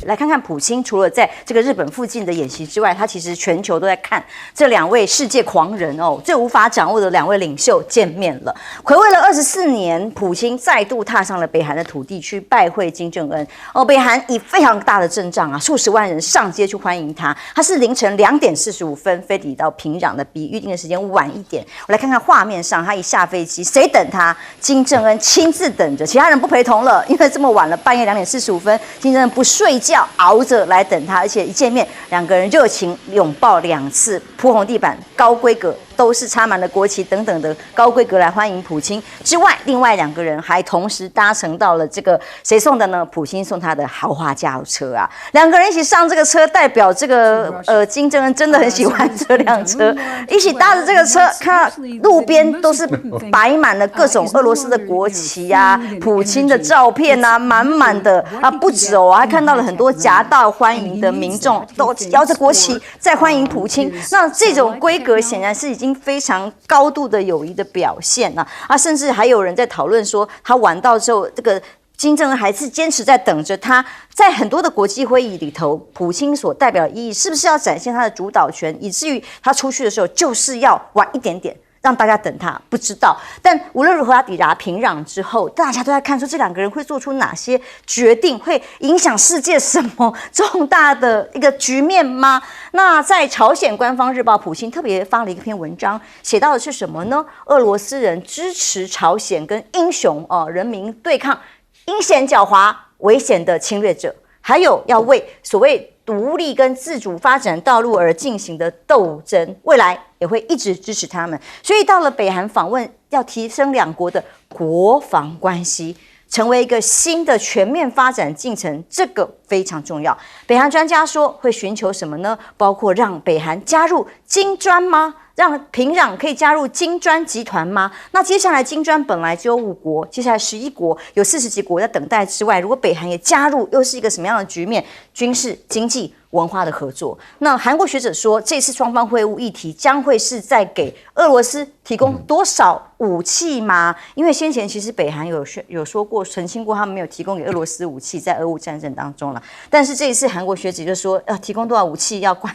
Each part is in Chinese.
来看看普京，除了在这个日本附近的演习之外，他其实全球都在看这两位世界狂人哦，最无法掌握的两位领袖见面了。睽违了24年，普京再度踏上了北韩的土地去拜会金正恩。北韩以非常大的阵仗啊，数十万人上街去欢迎他。他是凌晨2点45分飞抵到平壤的，比预定的时间晚一点。我来看看画面上，他一下飞机，谁等他？金正恩亲自等着，其他人不陪同了，因为这么晚了，半夜2点45分，金正恩不睡觉，熬着来等他，而且一见面，两个人热情拥抱2次，铺红地板，高规格。都是插满了国旗等等的高规格来欢迎普京之外，另外2个人还同时搭乘到了这个谁送的呢？普京送他的豪华加油车啊，2个人一起上这个车，代表这个金正恩真的很喜欢这辆车，一起搭着这个车，看到路边都是摆满了各种俄罗斯的国旗啊，普京的照片啊，满满的啊，不止哦，还看到了很多夹道欢迎的民众都摇着国旗在欢迎普京。那这种规格显然是已经非常高度的友谊的表现啊，甚至还有人在讨论说，他晚到之后，这个金正恩还是坚持在等着他。在很多的国际会议里头，普京所代表的意义是不是要展现他的主导权，以至于他出去的时候就是要晚一点点，让大家等他？不知道。但无论如何，他抵达平壤之后，大家都在看说这2个人会做出哪些决定，会影响世界什么重大的一个局面吗？那在朝鲜官方日报，普京特别发了一篇文章，写到的是什么呢？俄罗斯人支持朝鲜跟英雄人民对抗阴险狡猾、危险的侵略者，还有要为所谓独立跟自主发展道路而进行的斗争，未来也会一直支持他们。所以到了北韩访问，要提升2国的国防关系，成为一个新的全面发展进程，这个非常重要。北韩专家说会寻求什么呢？包括让北韩加入金砖吗？让平壤可以加入金砖集团吗？那接下来金砖本来只有5国，接下来11国，有40几国在等待之外，如果北韩也加入，又是一个什么样的局面？军事、经济、文化的合作。那韩国学者说，这次双方会晤议题将会是在给俄罗斯提供多少武器吗？因为先前其实北韩有说过，澄清过他们没有提供给俄罗斯武器在俄乌战争当中了。但是这一次韩国学者就说，要提供多少武器要管。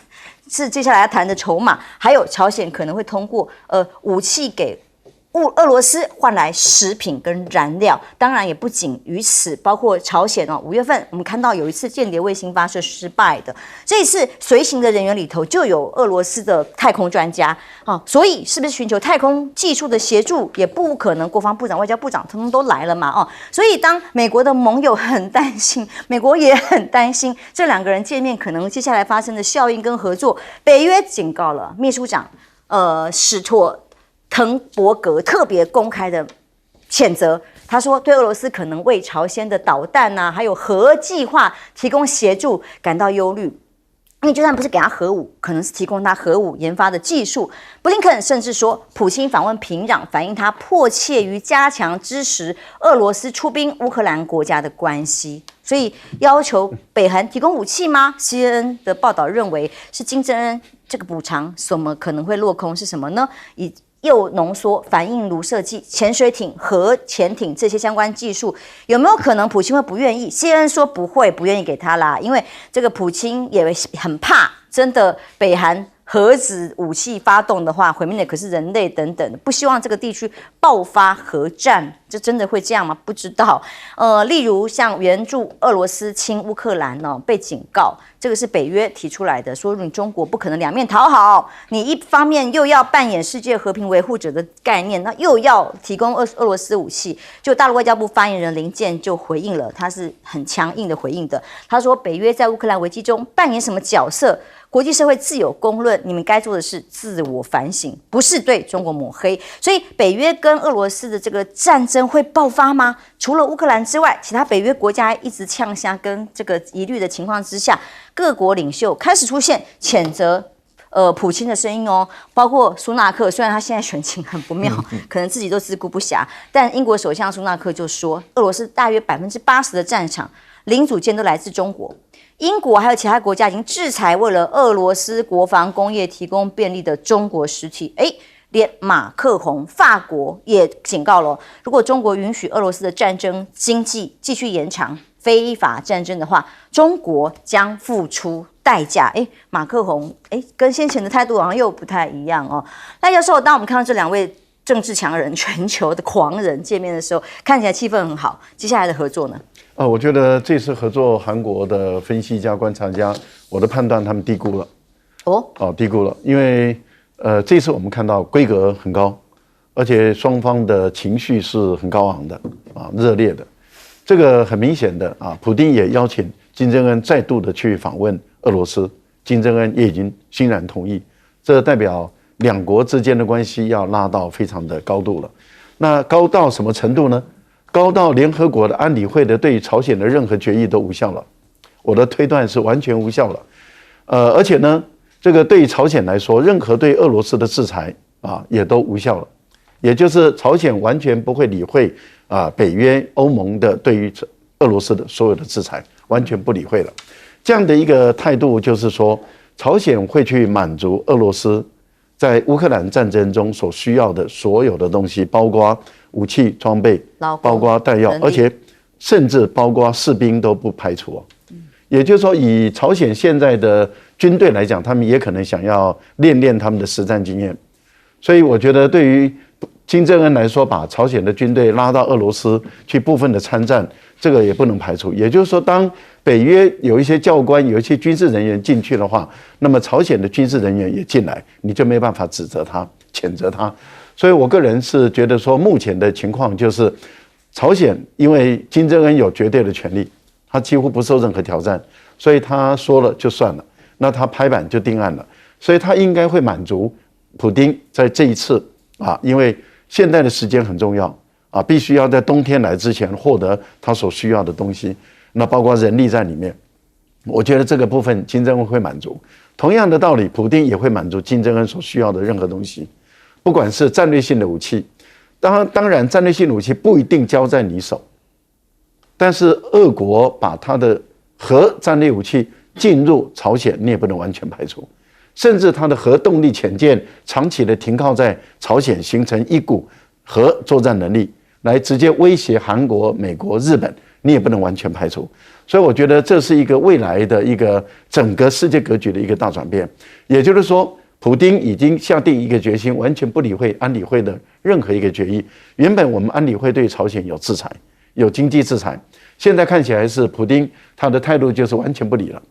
是接下来要谈的筹码，还有朝鲜可能会通过武器给俄罗斯换来食品跟燃料，当然也不仅于此，包括朝鲜5月份我们看到有一次间谍卫星发射失败的，这一次随行的人员里头就有俄罗斯的太空专家所以是不是寻求太空技术的协助也不可能，国防部长、外交部长通通都来了嘛所以当美国的盟友很担心，美国也很担心这2个人见面可能接下来发生的效应跟合作，北约警告了秘书长史托滕伯格特别公开的谴责，他说对俄罗斯可能为朝鲜的导弹还有核计划提供协助感到忧虑，因为就算不是给他核武，可能是提供他核武研发的技术。布林肯甚至说，普京访问平壤反映他迫切于加强支持俄罗斯出兵乌克兰国家的关系，所以要求北韩提供武器吗？ CNN 的报道认为是金正恩这个补偿什么可能会落空，是什么呢？又浓缩反应炉设计、潜水艇、核潜艇这些相关技术，有没有可能普京会不愿意？ CNN 说不会，不愿意给他啦，因为这个普京也很怕，真的北韩核子武器发动的话，毁灭的可是人类等等，不希望这个地区爆发核战，这真的会这样吗？不知道。例如像援助俄罗斯侵乌克兰被警告，这个是北约提出来的，说你中国不可能两面讨好，你一方面又要扮演世界和平维护者的概念，那又要提供俄罗斯武器。就大陆外交部发言人林健就回应了，他是很强硬的回应的，他说北约在乌克兰危机中扮演什么角色？国际社会自有公论，你们该做的是自我反省，不是对中国抹黑。所以北约跟俄罗斯的这个战争会爆发吗？除了乌克兰之外，其他北约国家一直呛虾跟这个疑虑的情况之下，各国领袖开始出现谴责普京的声音包括苏纳克，虽然他现在选情很不妙，可能自己都自顾不暇，但英国首相苏纳克就说，俄罗斯大约80%的战场零组件都来自中国。英国还有其他国家已经制裁为了俄罗斯国防工业提供便利的中国实体。连马克宏法国也警告了，如果中国允许俄罗斯的战争经济继续延长，非法战争的话，中国将付出代价。马克宏跟先前的态度好像又不太一样哦。赖教授，当我们看到这两位政治强人、全球的狂人见面的时候，看起来气氛很好。接下来的合作呢？我觉得这次合作，韩国的分析家、观察家，我的判断他们低估了。低估了，因为这次我们看到规格很高，而且双方的情绪是很高昂的热烈的。这个很明显的普丁也邀请金正恩再度的去访问俄罗斯，金正恩也已经欣然同意，这代表两国之间的关系要拉到非常的高度了。那高到什么程度呢？高到联合国的安理会的对于朝鲜的任何决议都无效了。我的推断是完全无效了。而且呢，这个对于朝鲜来说，任何对俄罗斯的制裁也都无效了。也就是朝鲜完全不会理会北约、欧盟的对于俄罗斯的所有的制裁，完全不理会了。这样的一个态度，就是说，朝鲜会去满足俄罗斯在乌克兰战争中所需要的所有的东西，包括武器装备，包括弹药，而且甚至包括士兵都不排除。也就是说，以朝鲜现在的军队来讲，他们也可能想要练练他们的实战经验。所以我觉得对于金正恩来说，把朝鲜的军队拉到俄罗斯去部分的参战，这个也不能排除。也就是说，当北约有一些教官、有一些军事人员进去的话，那么朝鲜的军事人员也进来，你就没办法指责他、谴责他。所以我个人是觉得说，目前的情况就是，朝鲜因为金正恩有绝对的权利，他几乎不受任何挑战，所以他说了就算了，那他拍板就定案了，所以他应该会满足普丁在这一次因为现在的时间很重要必须要在冬天来之前获得他所需要的东西，那包括人力在里面。我觉得这个部分金正恩会满足。同样的道理，普丁也会满足金正恩所需要的任何东西，不管是战略性的武器，当然战略性武器不一定交在你手，但是俄国把他的核战略武器进入朝鲜，你也不能完全排除。甚至它的核动力潜舰长期的停靠在朝鲜，形成一股核作战能力，来直接威胁韩国、美国、日本，你也不能完全排除。所以我觉得这是一个未来的一个整个世界格局的一个大转变。也就是说，普丁已经下定一个决心，完全不理会安理会的任何一个决议。原本我们安理会对朝鲜有制裁，有经济制裁，现在看起来是普丁他的态度就是完全不理了。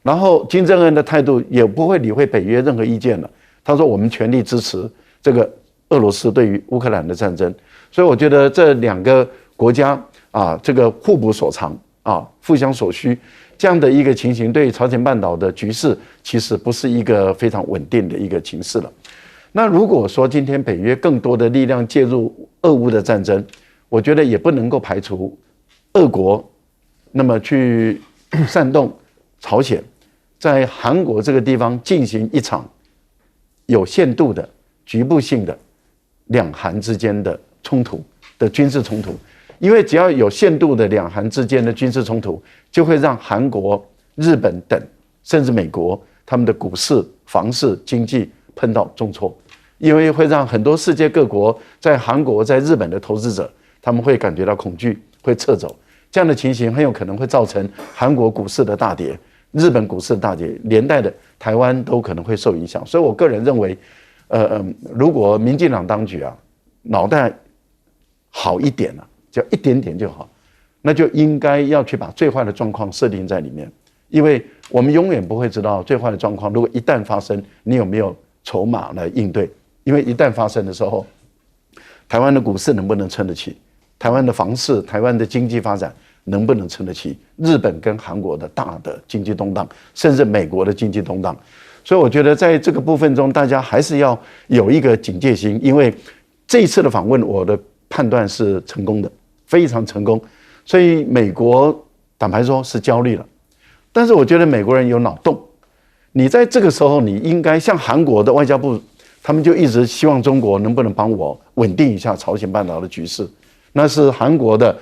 然后金正恩的态度也不会理会北约任何意见了。他说我们全力支持这个俄罗斯对于乌克兰的战争。所以我觉得这两个国家这个互补所长互相所需，这样的一个情形，对朝鲜半岛的局势其实不是一个非常稳定的一个情势了。那如果说今天北约更多的力量介入俄乌的战争，我觉得也不能够排除俄国那么去煽动朝鲜在韩国这个地方进行一场有限度的局部性的两韩之间的冲突的军事冲突。因为只要有限度的两韩之间的军事冲突，就会让韩国、日本等甚至美国他们的股市、房市、经济碰到重挫，因为会让很多世界各国在韩国、在日本的投资者他们会感觉到恐惧，会撤走。这样的情形很有可能会造成韩国股市的大跌，日本股市的大跌，连带的台湾都可能会受影响。所以我个人认为，如果民进党当局脑袋好一点只要一点点就好，那就应该要去把最坏的状况设定在里面，因为我们永远不会知道最坏的状况，如果一旦发生，你有没有筹码来应对？因为一旦发生的时候，台湾的股市能不能撑得起？台湾的房市、台湾的经济发展能不能撑得起日本跟韩国的大的经济动荡，甚至美国的经济动荡？所以我觉得在这个部分中，大家还是要有一个警戒心，因为这一次的访问，我的判断是成功的，非常成功。所以美国坦白说是焦虑了，但是我觉得美国人有脑洞。你在这个时候，你应该像韩国的外交部，他们就一直希望中国能不能帮我稳定一下朝鲜半岛的局势。那是韩国的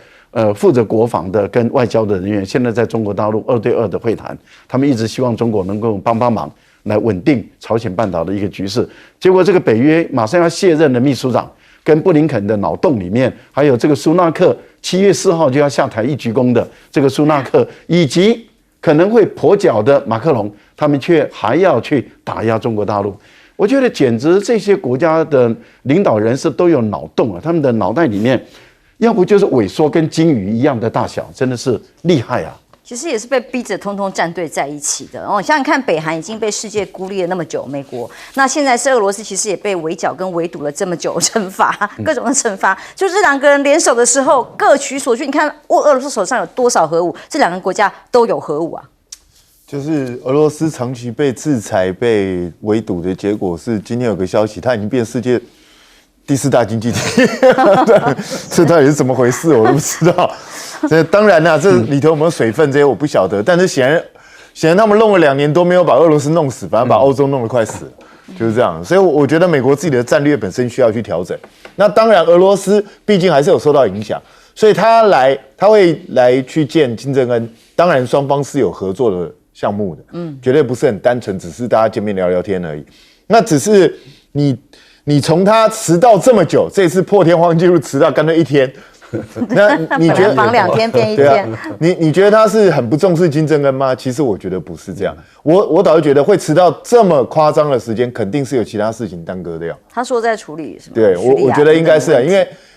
负责国防的跟外交的人员，现在在中国大陆2对2的会谈，他们一直希望中国能够帮忙来稳定朝鲜半岛的一个局势。结果这个北约马上要卸任的秘书长跟布林肯的脑洞里面，还有这个苏纳克7月4号就要下台一鞠躬的这个苏纳克，以及可能会跛脚的马克龙，他们却还要去打压中国大陆。我觉得简直这些国家的领导人士都有脑洞啊，他们的脑袋里面，要不就是萎缩跟鲸鱼一样的大小，真的是厉害啊！其实也是被逼着通通站队在一起的哦。想想看，北韩已经被世界孤立了那么久，美国，那现在是俄罗斯，其实也被围剿跟围堵了这么久，惩罚各种的惩罚，就是这两个人联手的时候各取所需。你看俄罗斯手上有多少核武，这两个国家都有核武啊。就是俄罗斯长期被制裁、被围堵的结果是，今天有个消息，它已经变世界第4大经济体，这到底是怎么回事，我都不知道。这当然啦，这里头有没有水分这些我不晓得，但是显然他们弄了2年多没有把俄罗斯弄死，反而把欧洲弄得快死了，就是这样。所以我觉得美国自己的战略本身需要去调整。那当然，俄罗斯毕竟还是有受到影响，所以他会来去见金正恩。当然，双方是有合作的项目的，绝对不是很单纯，只是大家见面聊聊天而已。那只是你从他迟到这么久，这次破天荒纪录迟到干脆1天。那你觉得绑2天变1天？你觉得他是很不重视金正恩吗？其实我觉得不是这样，我倒是觉得会迟到这么夸张的时间，肯定是有其他事情耽搁掉。他说在处理什么？对，我觉得应该是啊，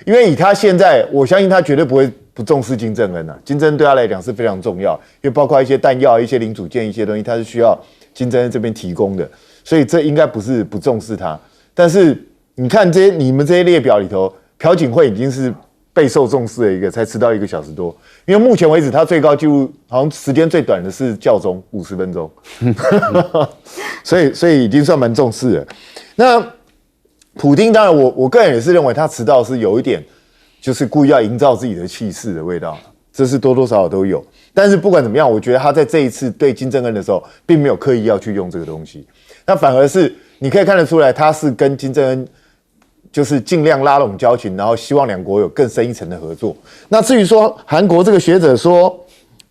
因为以他现在，我相信他绝对不会不重视金正恩啊。金正恩对他来讲是非常重要，因为包括一些弹药、一些零组件、一些东西，他是需要金正恩这边提供的，所以这应该不是不重视他。但是你看你们这些列表里头，朴槿惠已经是备受重视的一个，才迟到1个小时多。因为目前为止，他最高纪录好像时间最短的是教宗50分钟，所以已经算蛮重视了。那普丁当然我个人也是认为他迟到是有一点，就是故意要营造自己的气势的味道，这是多多少少都有。但是不管怎么样，我觉得他在这一次对金正恩的时候，并没有刻意要去用这个东西，那反而是你可以看得出来，他是跟金正恩就是尽量拉拢交情，然后希望两国有更深一层的合作。那至于说韩国这个学者说，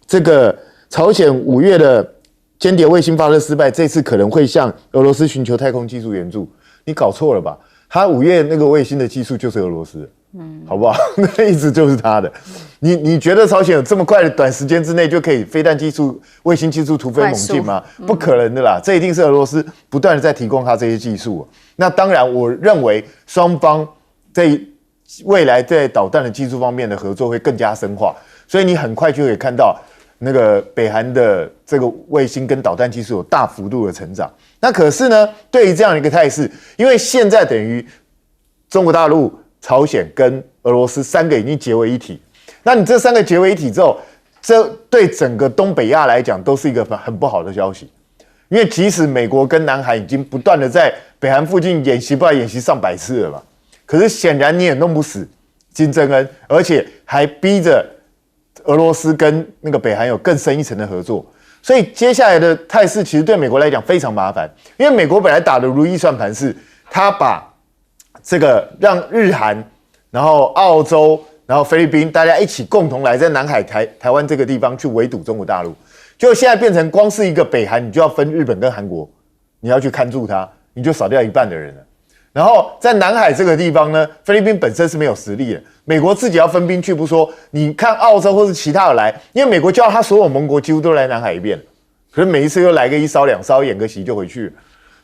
这个朝鲜5月的间谍卫星发射失败，这次可能会向俄罗斯寻求太空技术援助，你搞错了吧？他5月那个卫星的技术就是俄罗斯的，好不好？那一直就是他的。你觉得朝鲜有这么快的短时间之内就可以飞弹技术、卫星技术突飞猛进吗？不可能的啦，这一定是俄罗斯不断的在提供他这些技术。那当然，我认为双方在未来在导弹的技术方面的合作会更加深化，所以你很快就可以看到那个北韩的这个卫星跟导弹技术有大幅度的成长。那可是呢，对于这样一个态势，因为现在等于中国大陆、朝鲜跟俄罗斯3个已经结为一体，那你这3个结为一体之后，这对整个东北亚来讲都是一个很不好的消息。因为即使美国跟南韩已经不断的在北韩附近演习，不知道演习上百次了嘛，可是显然你也弄不死金正恩，而且还逼着俄罗斯跟那个北韩有更深一层的合作。所以接下来的态势其实对美国来讲非常麻烦，因为美国本来打的如意算盘是，他把这个让日韩，然后澳洲，然后菲律宾大家一起共同来在南海台湾这个地方去围堵中国大陆。就现在变成光是一个北韩，你就要分日本跟韩国，你要去看住它，你就少掉一半的人了。然后在南海这个地方呢，菲律宾本身是没有实力的，美国自己要分兵去不说，你看澳洲或是其他的来，因为美国叫他所有盟国几乎都来南海一遍，可是每一次又来个1艘2艘，演个习就回去了。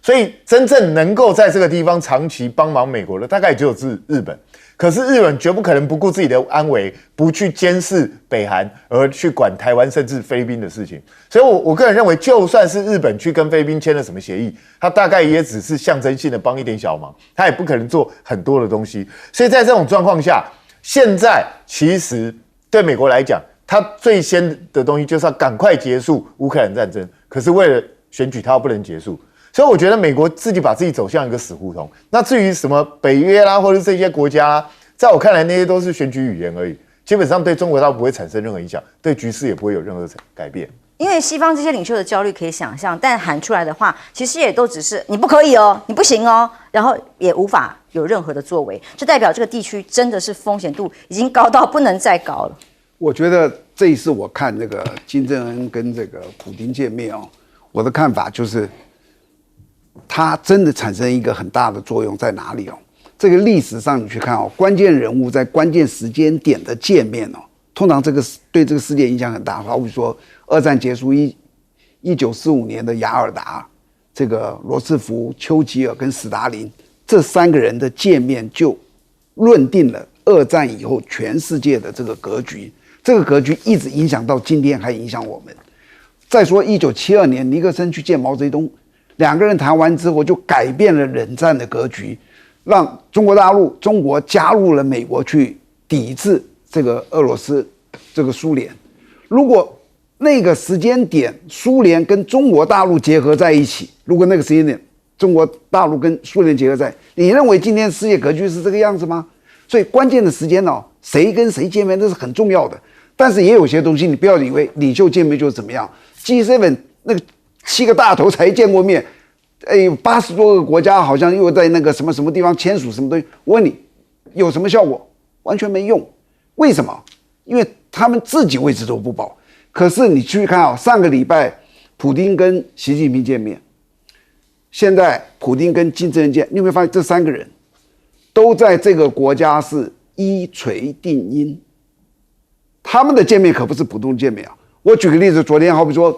所以真正能够在这个地方长期帮忙美国的，大概只有日本。可是日本绝不可能不顾自己的安危，不去监视北韩，而去管台湾甚至菲律宾的事情。所以我个人认为，就算是日本去跟菲律宾签了什么协议，他大概也只是象征性的帮一点小忙，他也不可能做很多的东西。所以在这种状况下，现在其实对美国来讲，他最先的东西就是要赶快结束乌克兰战争。可是为了选举，他又不能结束。所以我觉得美国自己把自己走向一个死胡同。那至于什么北约啦，或者这些国家啦，在我看来那些都是选举语言而已，基本上对中国大陆不会产生任何影响，对局势也不会有任何改变。因为西方这些领袖的焦虑可以想象，但喊出来的话，其实也都只是你不可以哦，你不行哦，然后也无法有任何的作为，就代表这个地区真的是风险度已经高到不能再高了。我觉得这一次我看那个金正恩跟这个普丁见面哦，我的看法就是，他真的产生一个很大的作用在哪里哦？这个历史上你去看哦，关键人物在关键时间点的见面哦，通常对这个世界影响很大。好比说，二战结束1945年的雅尔达，这个罗斯福、丘吉尔跟斯大林这3个人的见面，就论定了二战以后全世界的这个格局。这个格局一直影响到今天，还影响我们。再说1972年尼克森去见毛泽东，2个人谈完之后，就改变了冷战的格局。让中国加入了美国去抵制这个俄罗斯，这个苏联。如果那个时间点苏联跟中国大陆结合在一起，如果那个时间点中国大陆跟苏联结合在，你认为今天世界格局是这个样子吗？所以关键的时间哦，谁跟谁见面那是很重要的。但是也有些东西你不要以为领袖见面就是怎么样。G7 那个7个大头才见过面。80多个国家好像又在那个什么什么地方签署什么东西。我问你，有什么效果？完全没用。为什么？因为他们自己位置都不保。可是你去看啊，上个礼拜普丁跟习近平见面，现在普丁跟金正恩见，你有没有发现这3个人都在这个国家是一锤定音？他们的见面可不是普通见面啊。我举个例子，昨天好比说。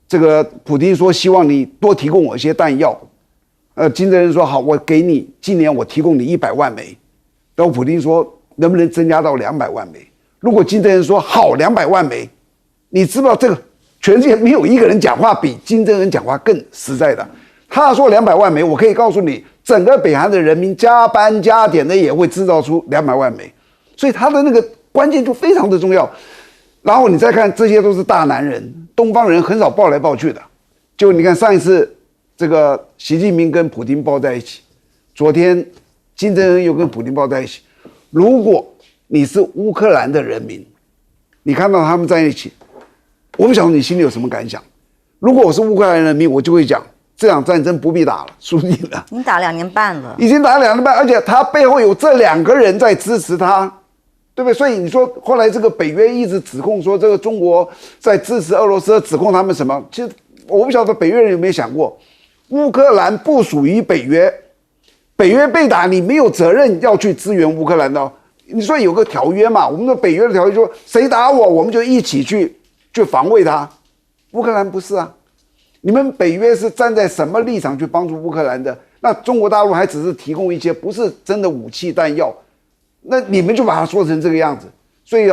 这个普丁说希望你多提供我一些弹药，金正恩说好，我给你今年我提供你100万枚，然后普丁说能不能增加到200万枚？如果金正恩说好200万枚，你知道这个全世界没有一个人讲话比金正恩讲话更实在的。他说200万枚，我可以告诉你，整个北韩的人民加班加点的也会制造出200万枚，所以他的那个关键就非常的重要。然后你再看，这些都是大男人，东方人很少抱来抱去的。就你看上一次这个习近平跟普丁抱在一起，昨天金正恩又跟普丁抱在一起。如果你是乌克兰的人民，你看到他们在一起，我不晓得你心里有什么感想。如果我是乌克兰人民，我就会讲，这场战争不必打了，输赢了。已经打2年半了，已经打2年半，而且他背后有这2个人在支持他。对不对？所以你说后来这个北约一直指控说这个中国在支持俄罗斯，指控他们什么？其实我不晓得北约人有没有想过，乌克兰不属于北约，北约被打，你没有责任要去支援乌克兰的。你说有个条约嘛？我们的北约的条约说，谁打我，我们就一起去防卫他。乌克兰不是啊，你们北约是站在什么立场去帮助乌克兰的？那中国大陆还只是提供一些不是真的武器弹药。那你们就把它说成这个样子，所以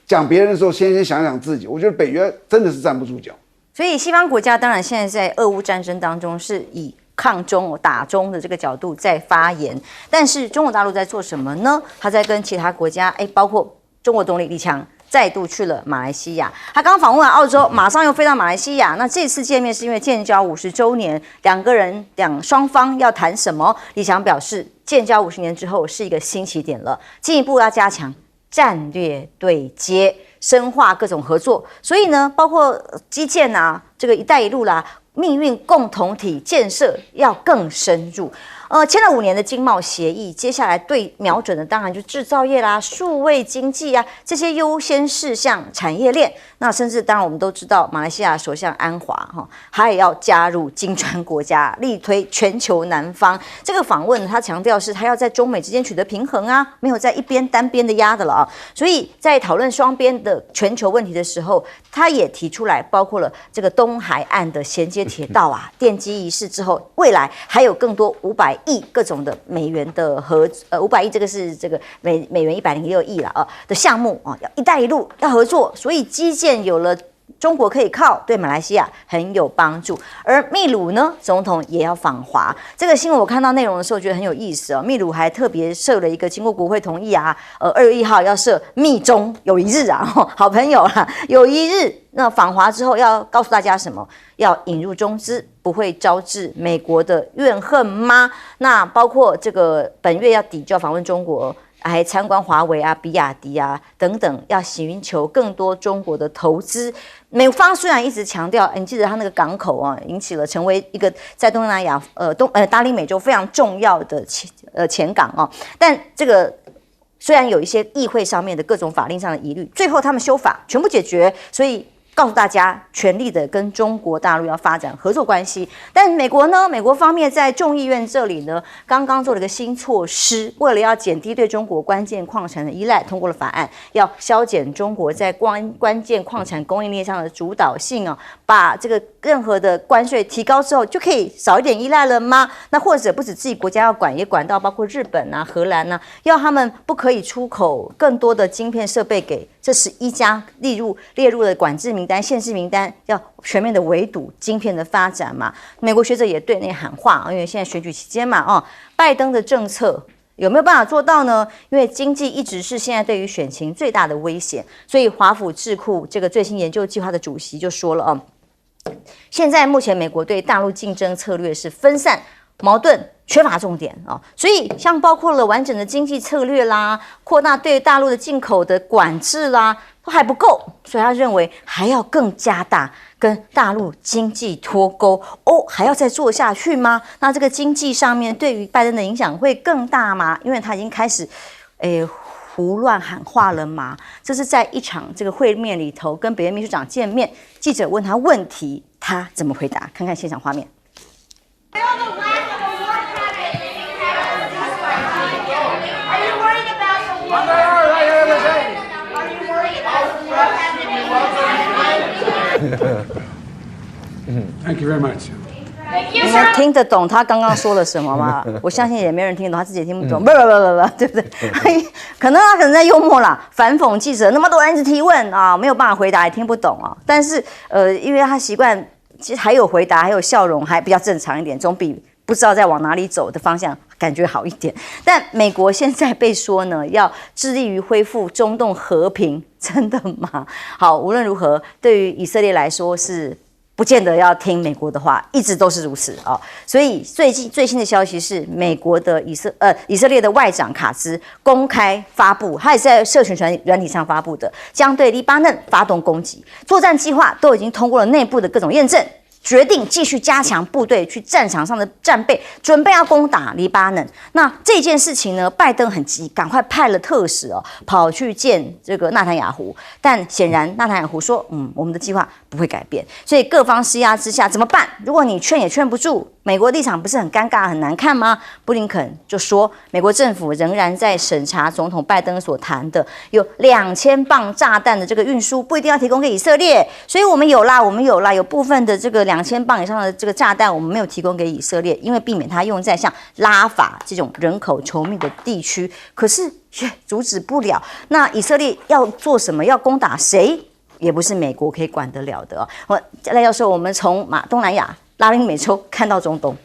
讲别人的时候，先想想自己。我觉得北约真的是站不住脚。所以西方国家当然现在在俄乌战争当中是以抗中打中的这个角度在发言，但是中国大陆在做什么呢？他在跟其他国家，包括中国总理李强再度去了马来西亚，他刚访问完澳洲，马上又飞到马来西亚。那这次见面是因为建交50周年，双方要谈什么？李强表示，建交50年之后是一个新起点了，进一步要加强战略对接，深化各种合作。所以呢，包括基建啊，这个“一带一路”啦，命运共同体建设要更深入。签了5年的经贸协议，接下来对瞄准的当然就制造业啦、数位经济啊这些优先事项产业链。那甚至当然我们都知道，马来西亚首相安华他也要加入金砖国家，力推全球南方。这个访问他强调是他要在中美之间取得平衡啊，没有在一边单边的压的了啊。所以在讨论双边的全球问题的时候，他也提出来，包括了这个东海岸的衔接铁道啊，奠基仪式之后，未来还有更多500亿各种的美元的500亿，这个是这个美元106亿了的项目啊，要“一带一路”要合作，所以基建有了中国可以靠，对马来西亚很有帮助。而秘鲁呢，总统也要访华。这个新闻我看到内容的时候觉得很有意思哦。秘鲁还特别设了一个，经过国会同意啊，2月1号要设秘中友谊日啊，好朋友啦，友谊日。那访华之后要告诉大家什么？要引入中资，不会招致美国的怨恨吗？那包括这个本月要底就要访问中国，还参观华为啊、比亚迪啊等等，要寻求更多中国的投资。美方虽然一直强调，你记得他那个港口啊，引起了成为一个在东南亚达里美洲非常重要的前港啊，但这个虽然有一些议会上面的各种法令上的疑虑，最后他们修法全部解决，所以告诉大家，全力的跟中国大陆要发展合作关系。但美国呢？美国方面在众议院这里呢，刚刚做了一个新措施，为了要减低对中国关键矿产的依赖，通过了法案，要削减中国在关键矿产供应链上的主导性哦，把这个任何的关税提高之后，就可以少一点依赖了吗？那或者不止自己国家要管，也管到包括日本啊、荷兰啊，要他们不可以出口更多的晶片设备给这11家列入了管制名单、限制名单，要全面的围堵晶片的发展嘛。美国学者也对内喊话，因为现在选举期间嘛，拜登的政策有没有办法做到呢？因为经济一直是现在对于选情最大的危险，所以华府智库这个最新研究计划的主席就说了现在目前美国对大陆竞争策略是分散、矛盾、缺乏重点所以像包括了完整的经济策略啦，扩大对大陆的进口的管制啦，都还不够，所以他认为还要更加大跟大陆经济脱钩还要再做下去吗？那这个经济上面对于拜登的影响会更大吗？因为他已经开始胡乱喊话了吗？这是在一场这个会面里头跟北约秘书长见面，记者问他问题，他怎么回答？看看现场画面。Thank you very much. 你们听得懂他刚刚说了什么吗？我相信也没人听得懂，他自己也听不懂，不，对不对？可能在幽默啦，反讽记者，那么多人一直提问没有办法回答，也听不懂但是因为他习惯，其实还有回答，还有笑容，还比较正常一点，总比不知道在往哪里走的方向感觉好一点。但美国现在被说呢，要致力于恢复中东和平，真的吗？好，无论如何，对于以色列来说是不见得要听美国的话，一直都是如此所以最新的消息是，美国的以色列的外长卡兹公开发布，他也是在社群软体上发布的，将对黎巴嫩发动攻击，作战计划都已经通过了内部的各种验证。决定继续加强部队去战场上的战备，准备要攻打黎巴嫩。那这件事情呢，拜登很急，赶快派了特使跑去见这个纳坦雅胡。但显然纳坦雅胡说，我们的计划不会改变。所以各方施压之下怎么办？如果你劝也劝不住，美国立场不是很尴尬、很难看吗？布林肯就说，美国政府仍然在审查总统拜登所谈的有2000磅炸弹的这个运输，不一定要提供给以色列。所以我们有啦，有部分的这个2000磅以上的这个炸弹，我们没有提供给以色列，因为避免它用在像拉法这种人口稠密的地区。可是却阻止不了。那以色列要做什么？要攻打谁？也不是美国可以管得了的赖教授，我们从东南亚、拉丁美洲看到中东，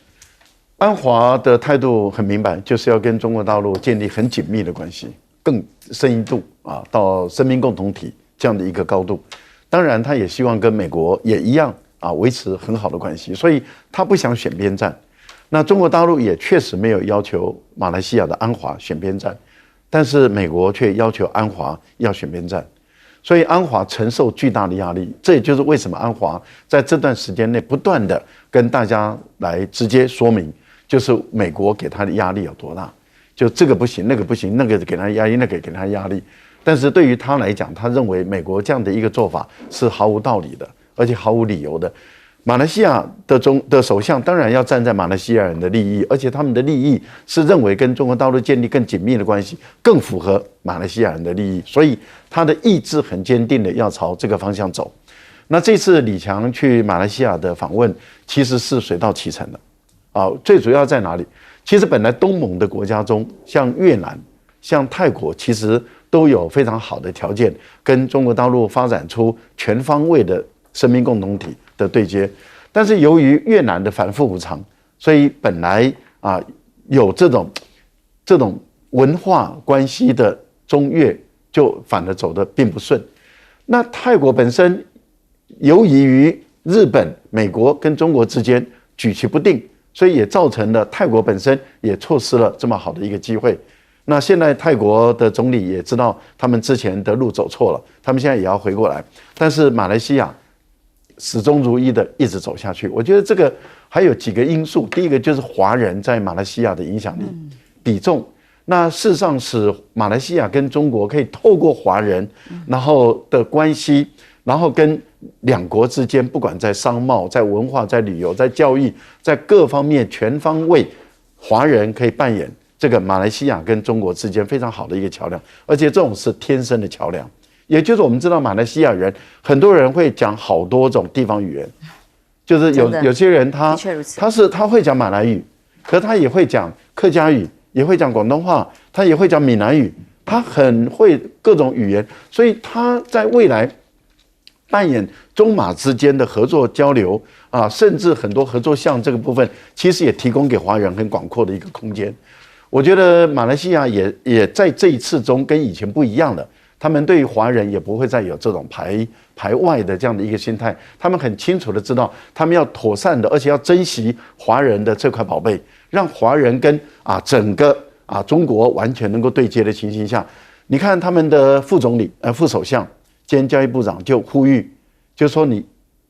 安华的态度很明白，就是要跟中国大陆建立很紧密的关系，更深一度到生命共同体这样的一个高度。当然，他也希望跟美国也一样维持很好的关系，所以他不想选边站。那中国大陆也确实没有要求马来西亚的安华选边站，但是美国却要求安华要选边站，所以安华承受巨大的压力。这也就是为什么安华在这段时间内不断的跟大家来直接说明，就是美国给他的压力有多大，就这个不行，那个不行，那个给他压力，那个给他压力。但是对于他来讲，他认为美国这样的一个做法是毫无道理的，而且毫无理由的。马来西亚的首相当然要站在马来西亚人的利益，而且他们的利益是认为跟中国大陆建立更紧密的关系，更符合马来西亚人的利益，所以他的意志很坚定的要朝这个方向走。那这次李强去马来西亚的访问其实是水到渠成的最主要在哪里？其实本来东盟的国家中，像越南、像泰国，其实都有非常好的条件跟中国大陆发展出全方位的生命共同体的对接，但是由于越南的反复无常，所以本来有这种文化关系的中越就反而走得并不顺。那泰国本身由于日本、美国跟中国之间举棋不定，所以也造成了泰国本身也错失了这么好的一个机会。那现在泰国的总理也知道他们之前的路走错了，他们现在也要回过来，但是马来西亚始终如一的一直走下去。我觉得这个还有几个因素，第一个就是华人在马来西亚的影响力比重，那事实上使马来西亚跟中国可以透过华人然后的关系然后跟两国之间，不管在商贸、在文化、在旅游、在教育，在各方面全方位，华人可以扮演这个马来西亚跟中国之间非常好的一个桥梁，而且这种是天生的桥梁。也就是我们知道，马来西亚人很多人会讲好多种地方语言，就是有些人他会讲马来语，可他也会讲客家语，也会讲广东话，他也会讲闽南语，他很会各种语言，所以他在未来扮演中马之间的合作交流啊，甚至很多合作项这个部分，其实也提供给华人很广阔的一个空间。我觉得马来西亚也在这一次中跟以前不一样了。他们对于华人也不会再有这种排外的这样的一个心态，他们很清楚的知道，他们要妥善的，而且要珍惜华人的这块宝贝，让华人跟整个中国完全能够对接的情形下，你看他们的副首相兼教育部长就呼吁，就说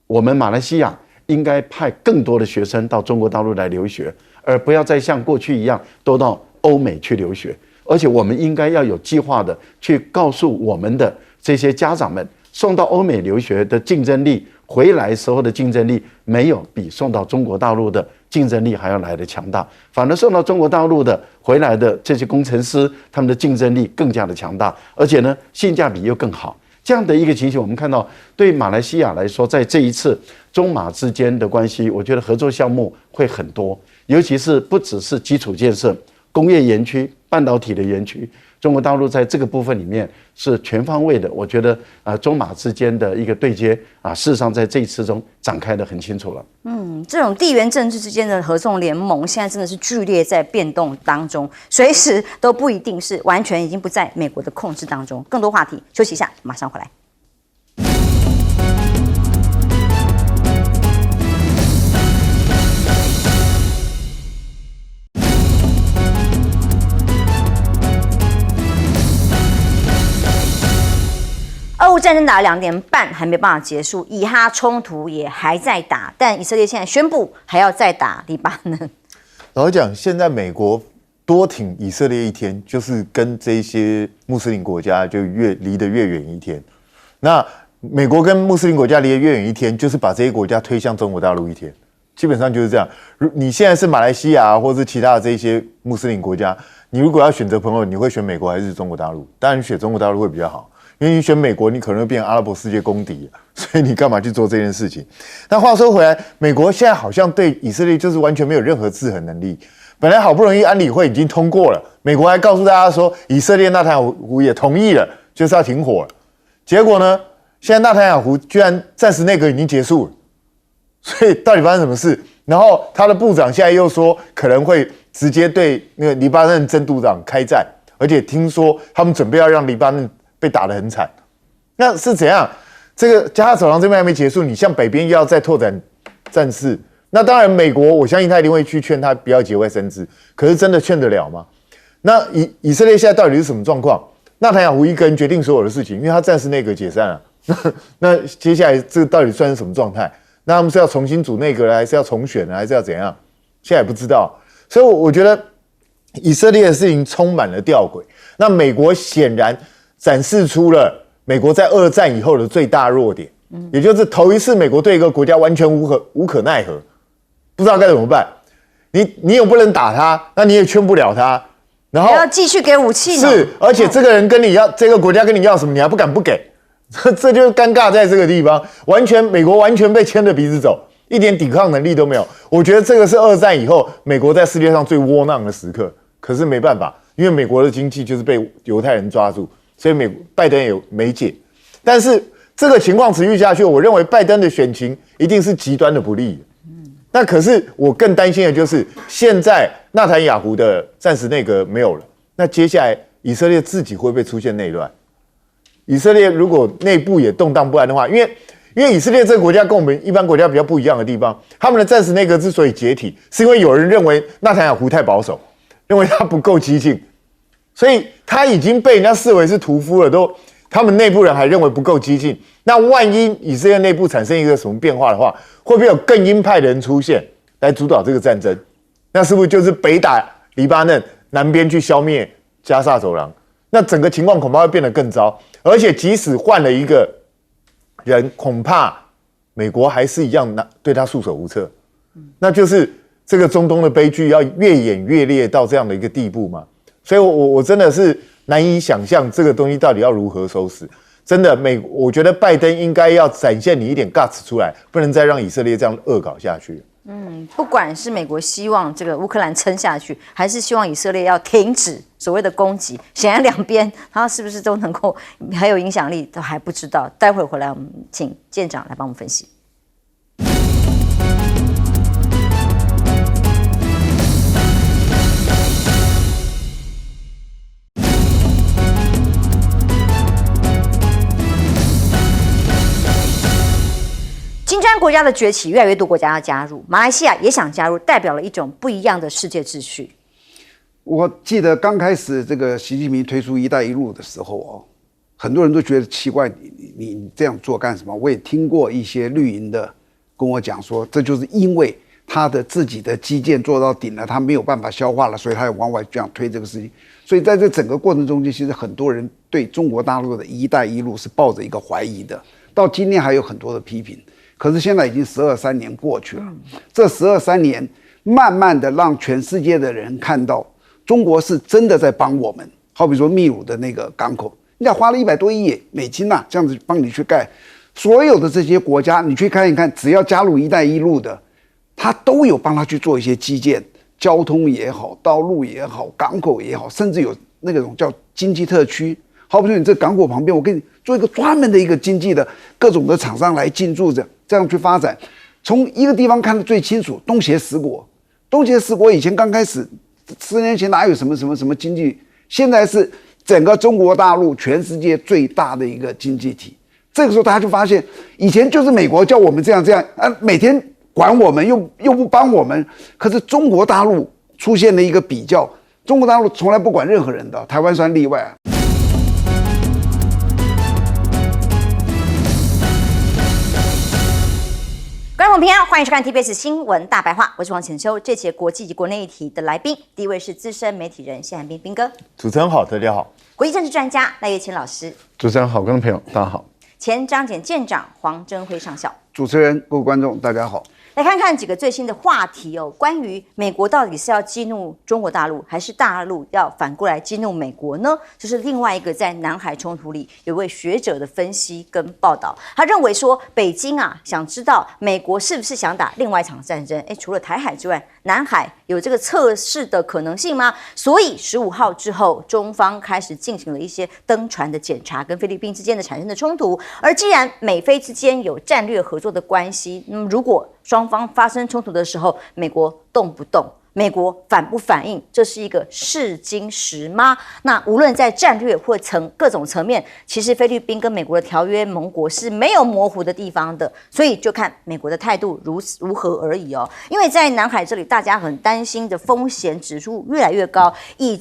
我们马来西亚应该派更多的学生到中国大陆来留学，而不要再像过去一样都到欧美去留学。而且我们应该要有计划的去告诉我们的这些家长们，送到欧美留学的竞争力，回来时候的竞争力没有比送到中国大陆的竞争力还要来得强大，反而送到中国大陆的回来的这些工程师，他们的竞争力更加的强大，而且呢性价比又更好。这样的一个情形，我们看到对马来西亚来说，在这一次中马之间的关系，我觉得合作项目会很多，尤其是不只是基础建设、工业园区、半导体的园区，中国大陆在这个部分里面是全方位的。我觉得中马之间的一个对接事实上在这一次中展开的很清楚了。这种地缘政治之间的合纵联盟，现在真的是剧烈在变动当中，随时都不一定是完全已经不在美国的控制当中。更多话题，休息一下，马上回来。俄乌战争打了2年半，还没办法结束，以哈冲突也还在打，但以色列现在宣布还要再打黎巴嫩。老实讲，现在美国多挺以色列一天，就是跟这些穆斯林国家就离得越远一天。那美国跟穆斯林国家离得越远一天，就是把这些国家推向中国大陆一天，基本上就是这样。你现在是马来西亚或是其他的这些穆斯林国家，你如果要选择朋友，你会选美国还是中国大陆？当然选中国大陆会比较好。因为你选美国，你可能会变成阿拉伯世界公敌，所以你干嘛去做这件事情？但话说回来，美国现在好像对以色列就是完全没有任何制衡能力。本来好不容易安理会已经通过了，美国还告诉大家说，以色列纳坦雅胡也同意了，就是要停火了。结果呢，现在纳坦雅胡居然暂时内阁已经结束了，所以到底发生什么事？然后他的部长现在又说可能会直接对那个黎巴嫩真督长开战，而且听说他们准备要让黎巴嫩被打得很惨，那是怎样？这个加沙走廊这边还没结束，你向北边又要再拓展战事，那当然美国我相信他一定会去劝他不要节外生枝，可是真的劝得了吗？那以色列现在到底是什么状况？纳坦雅胡一个人决定所有的事情，因为他暂时内阁解散了。那接下来这个到底算是什么状态？那他们是要重新组内阁，还是要重选，还是要怎样？现在也不知道。所以我觉得以色列的事情充满了吊诡。那美国显然展示出了美国在二战以后的最大弱点，也就是头一次美国对一个国家完全无可奈何，不知道该怎么办。你又不能打他，那你也劝不了他，然后还要继续给武器呢。是，而且这个人跟你要，这个国家跟你要什么，你还不敢不给，这就是尴尬在这个地方。美国完全被牵着鼻子走，一点抵抗能力都没有。我觉得这个是二战以后美国在世界上最窝囊的时刻。可是没办法，因为美国的经济就是被犹太人抓住。所以拜登也没解，但是这个情况持续下去，我认为拜登的选情一定是极端的不利。那可是我更担心的就是现在纳坦雅胡的暂时内阁没有了，那接下来以色列自己会不会出现内乱？以色列如果内部也动荡不安的话，因为以色列这个国家跟我们一般国家比较不一样的地方，他们的暂时内阁之所以解体，是因为有人认为纳坦雅胡太保守，认为他不够激进。所以他已经被人家视为是屠夫了，他们内部人还认为不够激进。那万一以色列内部产生一个什么变化的话，会不会有更鹰派的人出现来主导这个战争？那是不是就是北打黎巴嫩，南边去消灭加沙走廊？那整个情况恐怕会变得更糟。而且即使换了一个人恐怕美国还是一样对他束手无策，那就是这个中东的悲剧要越演越烈到这样的一个地步嘛。所以我真的是难以想象这个东西到底要如何收拾。真的，我觉得拜登应该要展现你一点 guts 出来，不能再让以色列这样恶搞下去。不管是美国希望这个乌克兰撑下去，还是希望以色列要停止所谓的攻击，显然两边他是不是都能够还有影响力，都还不知道。待会回来，我们请舰长来帮我们分析。金砖国家的崛起，越来越多国家要加入，马来西亚也想加入，代表了一种不一样的世界秩序。我记得刚开始这个习近平推出"一带一路"的时候哦，很多人都觉得奇怪，你这样做干什么？我也听过一些绿营的跟我讲说，这就是因为他的自己的基建做到顶了，他没有办法消化了，所以他要往外这样推这个事情。所以在这整个过程中间，其实很多人对中国大陆的"一带一路"是抱着一个怀疑的，到今天还有很多的批评。可是现在已经12、3年过去了，这12、3年慢慢的让全世界的人看到中国是真的在帮我们。好比说秘鲁的那个港口，人家花了100多亿美金呐，这样子帮你去盖。所有的这些国家，你去看一看，只要加入"一带一路"的，他都有帮他去做一些基建，交通也好，道路也好，港口也好，甚至有那种叫经济特区。好比说你这港口旁边，我给你做一个专门的一个经济的各种的厂商来进驻着。这样去发展，从一个地方看得最清楚，东协10国。东协10国以前刚开始10年前哪有什么经济，现在是整个中国大陆全世界最大的一个经济体。这个时候大家就发现，以前就是美国叫我们这样每天管我们又不帮我们，可是中国大陆出现了一个比较，中国大陆从来不管任何人的，台湾算例外啊。观众朋友平安，欢迎收看 TBS 新闻大白话，我是王浅秋。这期国际及国内议题的来宾，第一位是资深媒体人谢寒冰冰哥，主持人好，大家好。国际政治专家赖岳清老师，主持人好，观众朋友大家好。前张检舰长黄征辉上校，主持人各位观众大家好。来看看几个最新的话题哦，关于美国到底是要激怒中国大陆，还是大陆要反过来激怒美国呢？这是另外一个在南海冲突里有位学者的分析跟报道。他认为说，北京想知道美国是不是想打另外一场战争？除了台海之外，南海有这个测试的可能性吗？所以15号之后，中方开始进行了一些登船的检查，跟菲律宾之间的产生的冲突。而既然美菲之间有战略合作的关系，那么如果双方发生冲突的时候，美国动不动？美国反不反应，这是一个试金石吗？那无论在战略或各种层面，其实菲律宾跟美国的条约盟国是没有模糊的地方的，所以就看美国的态度如何而已哦。因为在南海这里，大家很担心的风险指数越来越高。以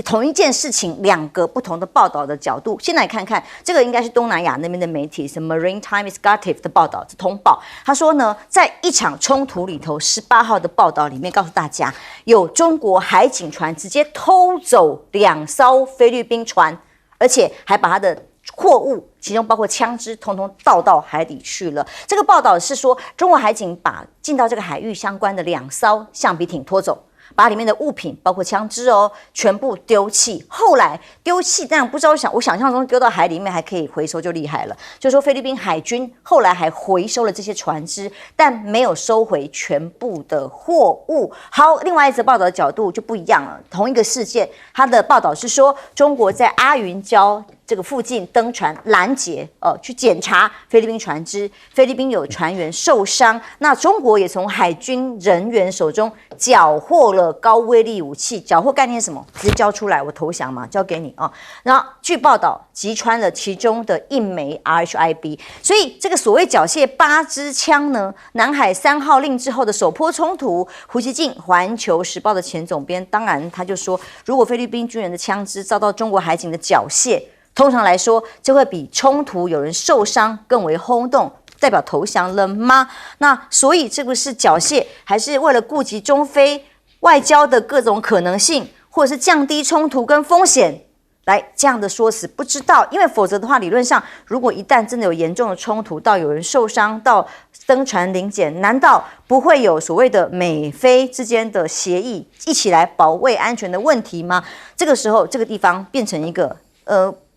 同一件事情2个不同的报道的角度，先来看看这个应该是东南亚那边的媒体是 Maritime Investigative 的报道，是通报。他说呢，在一场冲突里头，18号的报道里面告诉大家，有中国海警船直接偷走2艘菲律宾船，而且还把它的货物，其中包括枪支，统统倒到海底去了。这个报道是说，中国海警把进到这个海域相关的2艘橡皮艇拖走，把里面的物品包括枪支全部丢弃。后来丢弃，但不知道我想象中丢到海里面还可以回收就厉害了。就说菲律宾海军后来还回收了这些船只，但没有收回全部的货物。好，另外一则报道的角度就不一样了。同一个事件，它的报道是说，中国在阿云礁这个附近登船拦截，去检查菲律宾船只，菲律宾有船员受伤，那中国也从海军人员手中缴获了高威力武器，缴获概念是什么？直接交出来，我投降嘛，交给你啊。然后据报道，击穿了其中的1枚 RHIB， 所以这个所谓缴械8支枪呢，南海3号令之后的首波冲突，胡锡进《环球时报》的前总编，当然他就说，如果菲律宾军人的枪支遭到中国海警的缴械，通常来说，就会比冲突有人受伤更为轰动，代表投降了吗？那所以这个是缴械，还是为了顾及中菲外交的各种可能性，或者是降低冲突跟风险？来这样的说辞，不知道，因为否则的话，理论上如果一旦真的有严重的冲突，到有人受伤，到登船临检，难道不会有所谓的美菲之间的协议，一起来保卫安全的问题吗？这个时候，这个地方变成一个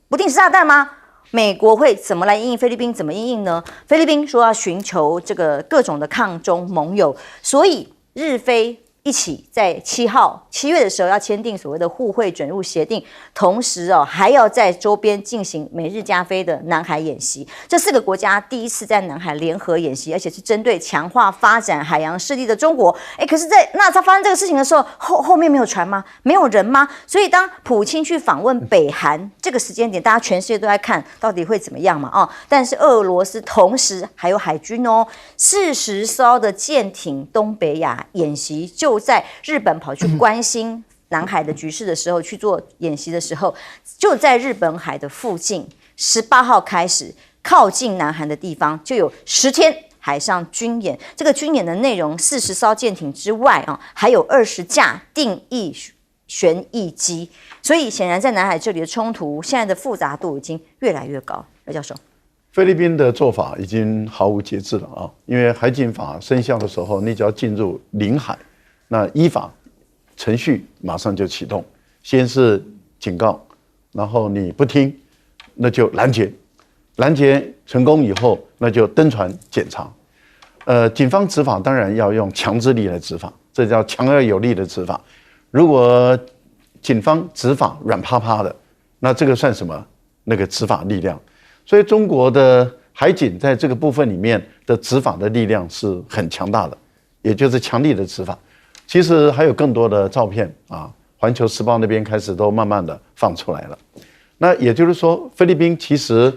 不定时炸弹吗？美国会怎么来因应菲律宾？怎么因应呢？菲律宾说要寻求这个各种的抗中盟友，所以日菲一起在7月的时候要签订所谓的互惠准入协定，同时还要在周边进行美日加菲的南海演习。这4个国家第一次在南海联合演习，而且是针对强化发展海洋势力的中国。可是那他发生这个事情的时候，后面没有船吗？没有人吗？所以当普京去访问北韩这个时间点，大家全世界都在看到底会怎么样嘛？但是俄罗斯同时还有海军40艘的舰艇东北亚演习，就在日本跑去关心南海的局势的时候，去做演习的时候，就在日本海的附近，18号开始靠近南韩的地方就有10天海上军演。这个军演的内容，40艘舰艇之外还有20架定翼旋翼机。所以显然在南海这里的冲突，现在的复杂度已经越来越高。廖教授，菲律宾的做法已经毫无节制了因为海警法生效的时候，你只要进入领海，那依法程序马上就启动，先是警告，然后你不听，那就拦截，拦截成功以后，那就登船检查。警方执法当然要用强制力来执法，这叫强而有力的执法。如果警方执法软趴趴的，那这个算什么？那个执法力量。所以中国的海警在这个部分里面的执法的力量是很强大的，也就是强力的执法。其实还有更多的照片环球时报那边开始都慢慢的放出来了。那也就是说，菲律宾其实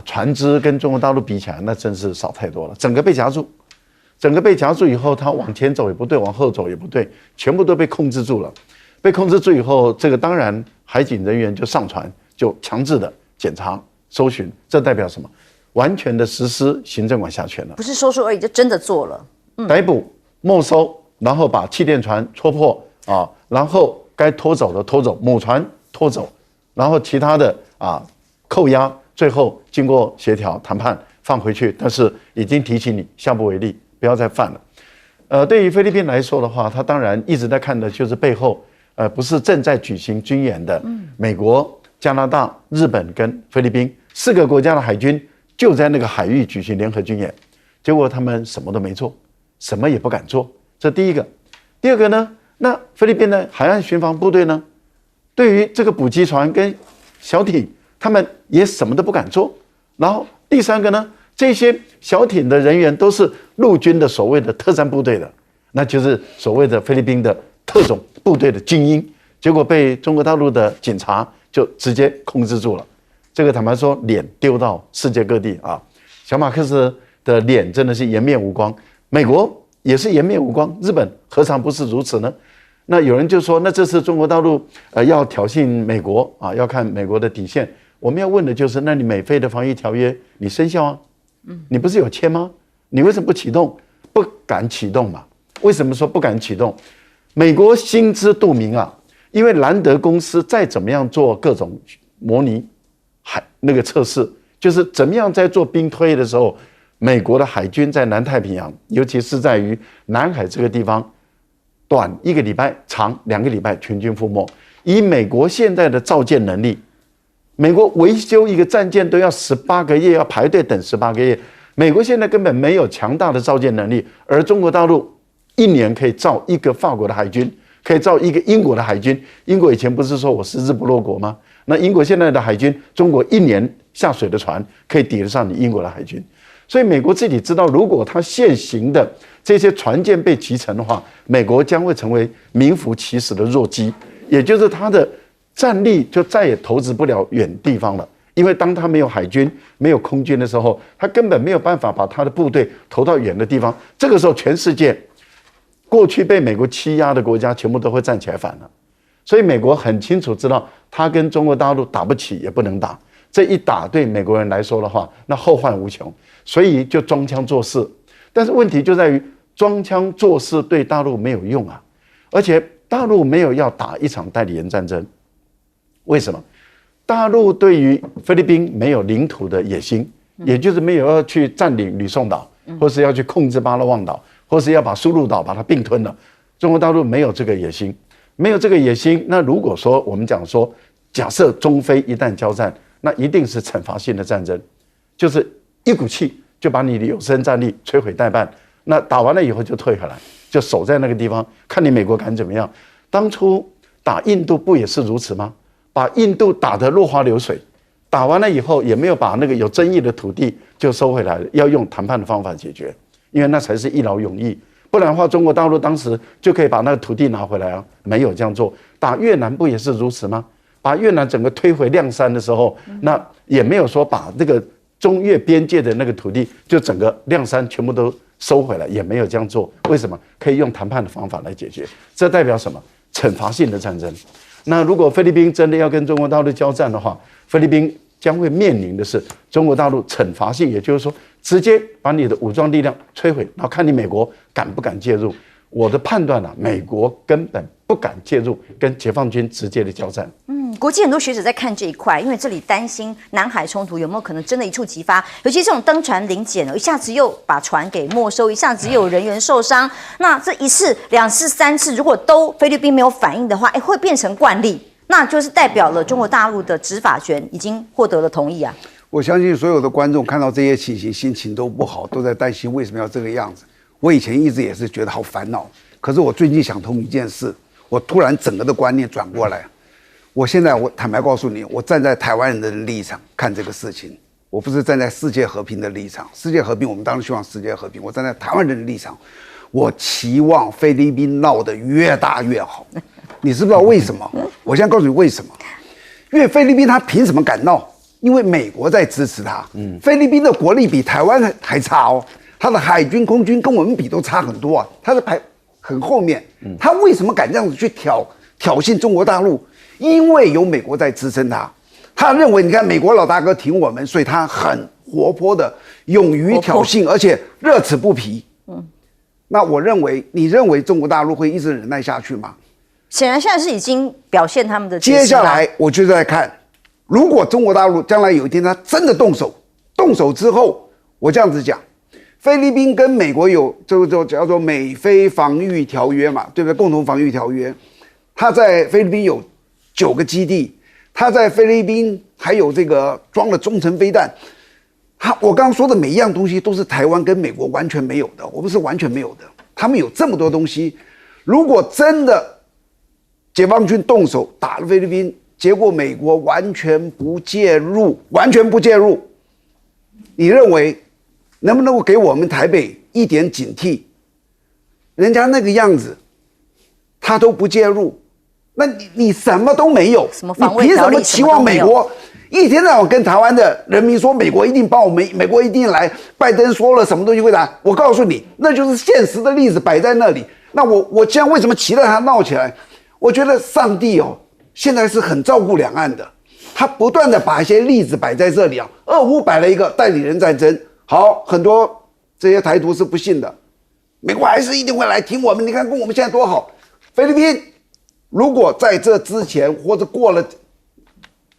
船只跟中国大陆比起来，那真是少太多了。整个被夹住，整个被夹住以后，它往前走也不对，往后走也不对，全部都被控制住了。被控制住以后，这个当然海警人员就上船，就强制的检查、搜寻，这代表什么？完全的实施行政管辖权了。不是说说而已，就真的做了。逮捕、没收，然后把气垫船戳破然后该拖走的拖走，母船拖走，然后其他的扣押，最后经过协调谈判放回去，但是已经提醒你下不为例，不要再犯了。对于菲律宾来说的话，他当然一直在看的就是背后不是正在举行军演的美国、加拿大、日本跟菲律宾4个国家的海军就在那个海域举行联合军演，结果他们什么都没做，什么也不敢做，这第一个。第二个呢，那菲律宾的海岸巡防部队呢，对于这个捕击船跟小艇，他们也什么都不敢做。然后第三个呢，这些小艇的人员都是陆军的所谓的特战部队的，那就是所谓的菲律宾的特种部队的精英，结果被中国大陆的警察就直接控制住了。这个坦白说，脸丢到世界各地小马克思的脸真的是颜面无光，美国也是颜面无光，日本何尝不是如此呢？那有人就说，那这次中国大陆要挑衅美国要看美国的底线。我们要问的就是，那你美菲的防疫条约你生效啊？你不是有签吗？你为什么不启动？不敢启动嘛？为什么说不敢启动？美国心知肚明因为兰德公司再怎么样做各种模拟那个测试，就是怎么样在做兵推的时候，美国的海军在南太平洋，尤其是在于南海这个地方，短1个礼拜，长2个礼拜全军覆没。以美国现在的造舰能力，美国维修一个战舰都要18个月，要排队等18个月。美国现在根本没有强大的造舰能力，而中国大陆1年可以造一个法国的海军，可以造一个英国的海军。英国以前不是说我是日不落国吗？那英国现在的海军，中国1年下水的船可以抵得上你英国的海军。所以美国自己知道，如果它现行的这些船舰被击沉的话，美国将会成为名副其实的弱鸡，也就是它的战力就再也投资不了远地方了。因为当它没有海军、没有空军的时候，它根本没有办法把它的部队投到远的地方。这个时候，全世界过去被美国欺压的国家全部都会站起来反了。所以美国很清楚知道，它跟中国大陆打不起，也不能打。这一打对美国人来说的话，那后患无穷，所以就装腔作势。但是问题就在于，装腔作势对大陆没有用而且大陆没有要打一场代理人战争。为什么？大陆对于菲律宾没有领土的野心，也就是没有要去占领吕宋岛，或是要去控制巴勒望岛，或是要把苏禄岛把它并吞了。中国大陆没有这个野心，没有这个野心。那如果说我们讲说，假设中非一旦交战，那一定是惩罚性的战争，就是一股气就把你的有生战力摧毁殆半。那打完了以后就退回来，就守在那个地方，看你美国敢怎么样。当初打印度不也是如此吗？把印度打得落花流水，打完了以后也没有把那个有争议的土地就收回来了，要用谈判的方法解决，因为那才是一劳永逸。不然的话，中国大陆当时就可以把那个土地拿回来啊，没有这样做。打越南不也是如此吗？把越南整个推回谅山的时候，那也没有说把这个中越边界的那个土地就整个谅山全部都收回来，也没有这样做。为什么？可以用谈判的方法来解决。这代表什么？惩罚性的战争。那如果菲律宾真的要跟中国大陆交战的话，菲律宾将会面临的是中国大陆惩罚性，也就是说直接把你的武装力量摧毁，然后看你美国敢不敢介入。我的判断美国根本不敢介入跟解放军直接的交战。国际很多学者在看这一块，因为这里担心南海冲突有没有可能真的一触即发，尤其这种登船临检一下子又把船给没收，一下子又有人员受伤，那这一次、两次、三次，如果都菲律宾没有反应的话，会变成惯例，那就是代表了中国大陆的执法权已经获得了同意啊。我相信所有的观众看到这些情形，心情都不好，都在担心为什么要这个样子。我以前一直也是觉得好烦恼，可是我最近想通一件事，我突然整个的观念转过来。我现在坦白告诉你，我站在台湾人的立场看这个事情，我不是站在世界和平的立场。世界和平，我们当然希望世界和平。我站在台湾人的立场，我期望菲律宾闹得越大越好。你知不知道为什么？我现在告诉你为什么。因为菲律宾他凭什么敢闹？因为美国在支持他。菲律宾的国力比台湾还差哦，他的海军、空军跟我们比都差很多啊，他的排很后面。他为什么敢这样子去挑衅中国大陆？因为有美国在支撑他，他认为你看美国老大哥挺我们，所以他很活泼的，勇于挑衅，而且乐此不疲。那你认为中国大陆会一直忍耐下去吗？显然现在是已经表现他们的。接下来我就在看，如果中国大陆将来有一天他真的动手之后，我这样子讲，菲律宾跟美国有这个叫做美菲防御条约嘛，对不对？共同防御条约，他在菲律宾有9个基地，他在菲律宾还有这个装了中程飞弹。我刚刚说的每一样东西都是台湾跟美国完全没有的，我们是完全没有的。他们有这么多东西，如果真的解放军动手打了菲律宾，结果美国完全不介入，你认为能不能够给我们台北一点警惕？人家那个样子，他都不介入。那你什么都没有，什么防卫条例，你凭什么期望美国一天到晚跟台湾的人民说美国一定帮我们，美国一定来，拜登说了什么东西会来？我告诉你，那就是现实的例子摆在那里。那我现在为什么期待他闹起来？我觉得上帝现在是很照顾两岸的，他不断的把一些例子摆在这里啊。俄乌摆了一个代理人战争，好，很多这些台独是不信的，美国还是一定会来挺我们。你看跟我们现在多好，菲律宾。如果在这之前或者过了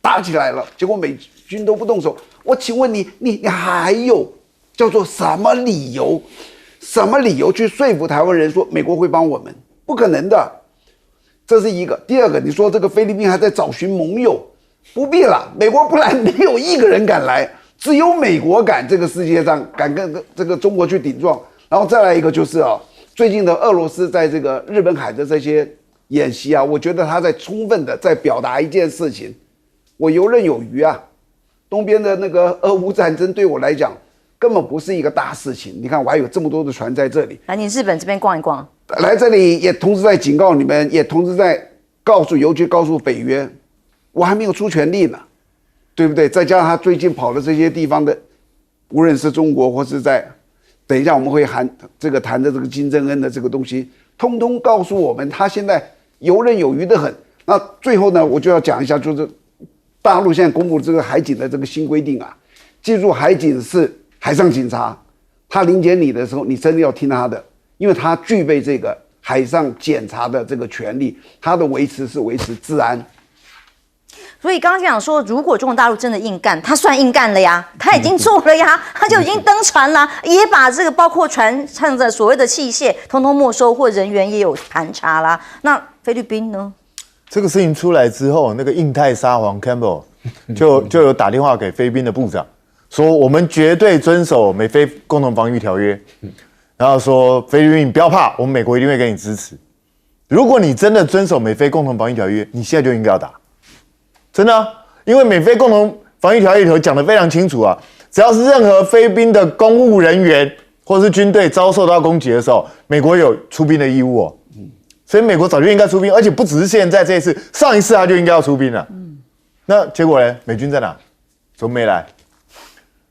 打起来了，结果美军都不动手，我请问你还有叫做什么理由去说服台湾人说美国会帮我们？不可能的，这是一个。第二个，你说这个菲律宾还在找寻盟友，不必了，美国不来，没有一个人敢来，只有美国敢，这个世界上敢跟这个中国去顶撞。然后再来一个就是最近的俄罗斯在这个日本海的这些演习啊，我觉得他在充分的在表达一件事情，我游刃有余啊。东边的那个俄乌战争对我来讲根本不是一个大事情。你看我还有这么多的船在这里，来你日本这边逛一逛，来这里也同时在警告你们，也同时在尤其告诉北约，我还没有出全力呢，对不对？再加上他最近跑的这些地方的，无论是中国或是在等一下我们会谈的这个金正恩的这个东西，通通告诉我们他现在游刃有余的很。那最后呢，我就要讲一下，就是大陆现在公布这个海警的这个新规定啊，记住海警是海上警察，他临检你的时候，你真的要听他的，因为他具备这个海上检查的这个权利，他的维持是维持治安。所以刚刚讲说，如果中国大陆真的硬干，他算硬干了呀，他已经做了呀，他就已经登船了，也把这个包括船上的所谓的器械通通没收，或人员也有盘查啦。那菲律宾呢？这个事情出来之后，那个印太沙皇 Campbell 就有打电话给菲律宾的部长，说我们绝对遵守美菲共同防御条约，然后说菲律宾你不要怕，我们美国一定会给你支持。如果你真的遵守美菲共同防御条约，你现在就应该要打。真的啊，因为美菲共同防御条约里头讲得非常清楚啊，只要是任何菲律宾的公务人员或是军队遭受到攻击的时候，美国有出兵的义务哦。所以美国早就应该出兵，而且不只是现在这一次，上一次他就应该要出兵了。那结果呢？美军在哪？怎么没来？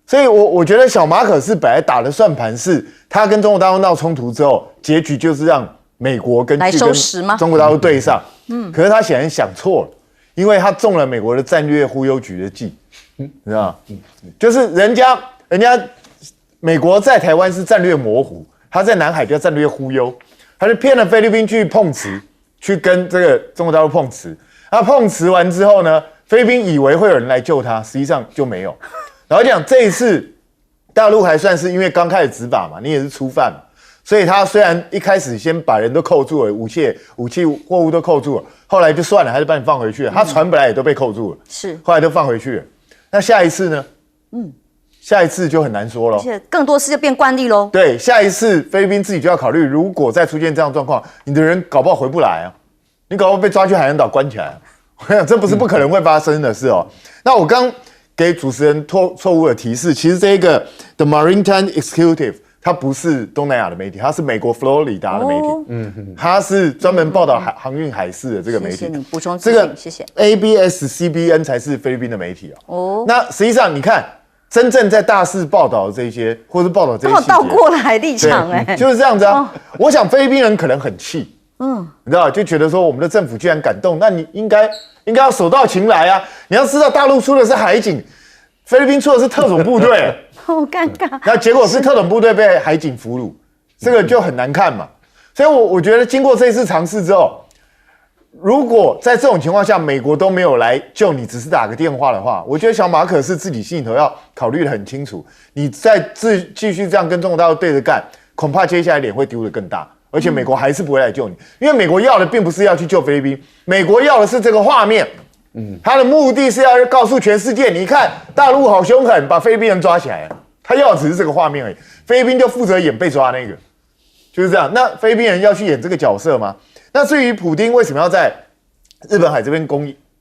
所以我觉得小马可是本来打的算盘是，他跟中国大陆闹冲突之后，结局就是让美国跟来收拾吗？中国大陆对上。可是他显然想错了。因为他中了美国的战略忽悠局的计，你知道吗？就是人家美国在台湾是战略模糊，他在南海叫战略忽悠，他就骗了菲律宾去碰瓷，去跟这个中国大陆碰瓷。他碰瓷完之后呢，菲律宾以为会有人来救他，实际上就没有。然后讲这一次大陆还算是因为刚开始执法嘛，你也是初犯嘛。所以他虽然一开始先把人都扣住了，武器货物都扣住了，后来就算了，还是把你放回去了。他船本来也都被扣住了，是，后来都放回去了。那下一次呢？下一次就很难说了。而且更多次就变惯例喽。对，下一次菲律宾自己就要考虑，如果再出现这样的状况，你的人搞不好回不来啊，你搞不好被抓去海南岛关起来啊。我想这不是不可能会发生的事哦。那我刚给主持人错误的提示，其实这个 The Maritime Executive。它不是东南亚的媒体，它是美国佛罗里达的媒体，它是专门报道航运海事的这个媒体。谢谢你补充资讯，谢谢。ABS-CBN 才是菲律宾的媒体哦。那实际上你看，真正在大肆报道这些，或是报道这些细节，倒过来立场就是这样子啊。我想菲律宾人可能很气，你知道，就觉得说我们的政府居然敢动，那你应该要手到擒来啊！你要知道，大陆出的是海警，菲律宾出的是特种部队。好尴尬，那结果是特种部队被海警俘虏，这个就很难看嘛。所以我觉得经过这一次尝试之后，如果在这种情况下，美国都没有来救你，只是打个电话的话，我觉得小马可是自己心里头要考虑得很清楚，你再继续这样跟中国大陆对着干，恐怕接下来脸会丢得更大，而且美国还是不会来救你，因为美国要的并不是要去救菲律宾，美国要的是这个画面。他的目的是要告诉全世界，你看大陆好凶狠，把菲律宾人抓起来了。他要的只是这个画面而已，菲律宾就负责演被抓那个，就是这样。那菲律宾人要去演这个角色吗？那至于普丁为什么要在日本海这边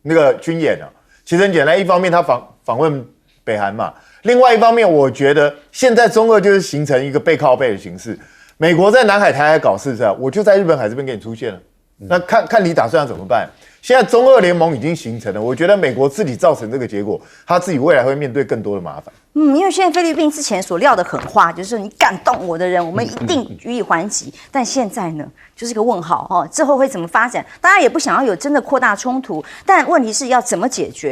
那个军演呢？其实很简单，一方面他访问北韩嘛，另外一方面我觉得现在中俄就是形成一个背靠背的形式。美国在南海、台海搞事，我就在日本海这边给你出现了。那看你打算要怎么办？现在中俄联盟已经形成了，我觉得美国自己造成这个结果，他自己未来会面对更多的麻烦。因为现在菲律宾之前所撂的狠话，就是你敢动我的人，我们一定予以还击。但现在呢，就是个问号之后会怎么发展？大家也不想要有真的扩大冲突，但问题是要怎么解决？